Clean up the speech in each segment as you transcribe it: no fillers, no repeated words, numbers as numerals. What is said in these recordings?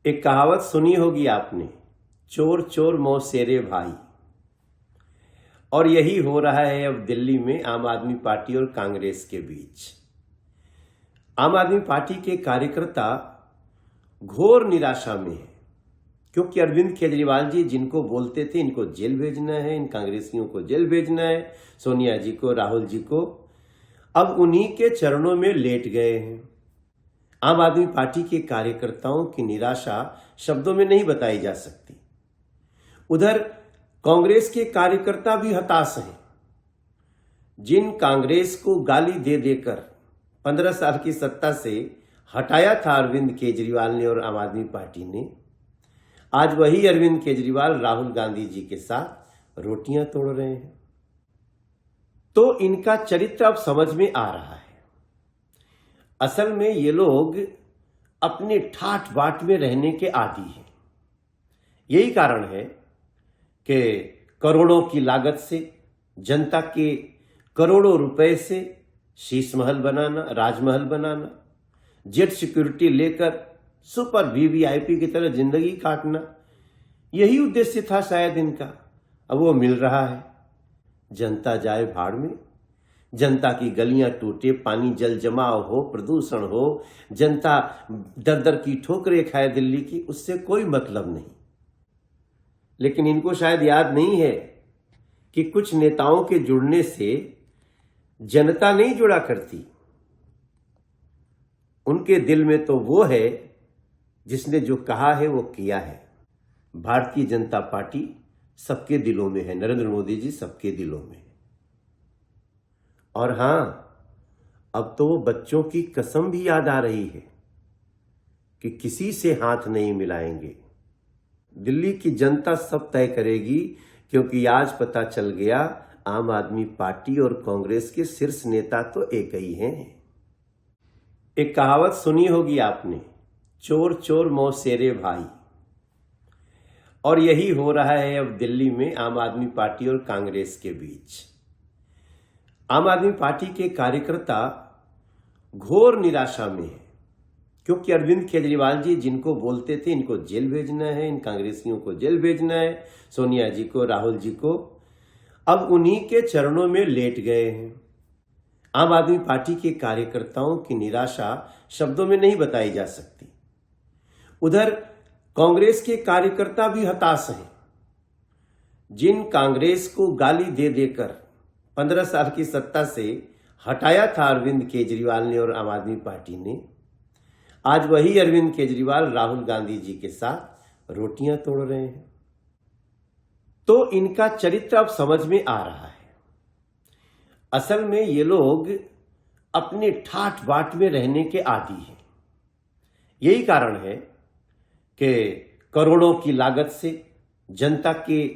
एक कहावत सुनी होगी आपने, चोर चोर मौसेरे भाई। और यही हो रहा है अब दिल्ली में आम आदमी पार्टी और कांग्रेस के बीच। आम आदमी पार्टी के कार्यकर्ता घोर निराशा में है, क्योंकि अरविंद केजरीवाल जी जिनको बोलते थे इनको जेल भेजना है, इन कांग्रेसियों को जेल भेजना है, सोनिया जी को, राहुल जी को, अब उन्हीं के चरणों में लेट गए हैं। आम आदमी पार्टी के कार्यकर्ताओं की निराशा शब्दों में नहीं बताई जा सकती। उधर कांग्रेस के कार्यकर्ता भी हताश हैं। जिन कांग्रेस को गाली दे देकर 15 साल की सत्ता से हटाया था अरविंद केजरीवाल ने और आम आदमी पार्टी ने, आज वही अरविंद केजरीवाल राहुल गांधी जी के साथ रोटियां तोड़ रहे हैं। तो इनका चरित्र अब समझ में आ रहा है। असल में ये लोग अपने ठाठ बाट में रहने के आदी हैं। यही कारण है कि करोड़ों की लागत से, जनता के करोड़ों रुपए से शीश महल बनाना, राजमहल बनाना, जेट सिक्योरिटी लेकर सुपर वीवीआईपी की तरह जिंदगी काटना, यही उद्देश्य था शायद इनका। अब वो मिल रहा है। जनता जाए भाड़ में, जनता की गलियां टूटे, पानी जल जमाव हो, प्रदूषण हो, जनता दर दर की ठोकरें खाए दिल्ली की, उससे कोई मतलब नहीं। लेकिन इनको शायद याद नहीं है कि कुछ नेताओं के जुड़ने से जनता नहीं जुड़ा करती। उनके दिल में तो वो है जिसने जो कहा है वो किया है। भारतीय जनता पार्टी सबके दिलों में है, नरेंद्र मोदी जी सबके दिलों में है। और हां, अब तो वो बच्चों की कसम भी याद आ रही है कि किसी से हाथ नहीं मिलाएंगे। दिल्ली की जनता सब तय करेगी, क्योंकि आज पता चल गया आम आदमी पार्टी और कांग्रेस के शीर्ष नेता तो एक ही हैं। एक कहावत सुनी होगी आपने, चोर चोर मौसेरे भाई। और यही हो रहा है अब दिल्ली में आम आदमी पार्टी और कांग्रेस के बीच। आम आदमी पार्टी के कार्यकर्ता घोर निराशा में है, क्योंकि अरविंद केजरीवाल जी जिनको बोलते थे इनको जेल भेजना है, इन कांग्रेसियों को जेल भेजना है, सोनिया जी को, राहुल जी को, अब उन्हीं के चरणों में लेट गए हैं। आम आदमी पार्टी के कार्यकर्ताओं की निराशा शब्दों में नहीं बताई जा सकती। उधर कांग्रेस के कार्यकर्ता भी हताश हैं। जिन कांग्रेस को गाली दे देकर 15 साल की सत्ता से हटाया था अरविंद केजरीवाल ने और आम आदमी पार्टी ने, आज वही अरविंद केजरीवाल राहुल गांधी जी के साथ रोटियां तोड़ रहे हैं। तो इनका चरित्र अब समझ में आ रहा है। असल में ये लोग अपने ठाठ बाट में रहने के आदी हैं। यही कारण है कि करोड़ों की लागत से, जनता के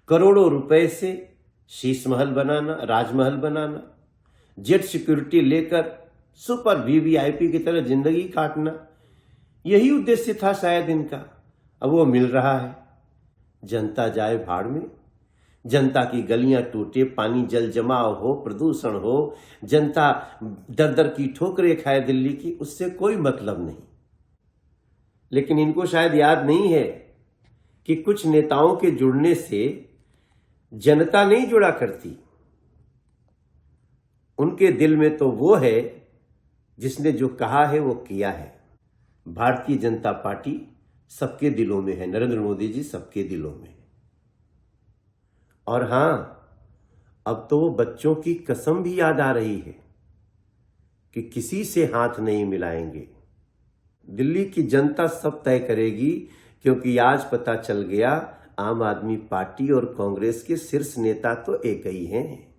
करोड़ों रुपए से शीश महल बनाना, राजमहल बनाना, जेट सिक्योरिटी लेकर सुपर वीवीआईपी की तरह जिंदगी काटना, यही उद्देश्य था शायद इनका। अब वो मिल रहा है। जनता जाए भाड़ में, जनता की गलियां टूटे, पानी जल जमाव हो, प्रदूषण हो, जनता दर दर की ठोकरें खाए दिल्ली की, उससे कोई मतलब नहीं। लेकिन इनको शायद याद नहीं है कि कुछ नेताओं के जुड़ने से जनता नहीं जुड़ा करती। उनके दिल में तो वो है जिसने जो कहा है वो किया है। भारतीय जनता पार्टी सबके दिलों में है, नरेंद्र मोदी जी सबके दिलों में है। और हां, अब तो वो बच्चों की कसम भी याद आ रही है कि किसी से हाथ नहीं मिलाएंगे। दिल्ली की जनता सब तय करेगी, क्योंकि आज पता चल गया आम आदमी पार्टी और कांग्रेस के शीर्ष नेता तो एक ही हैं।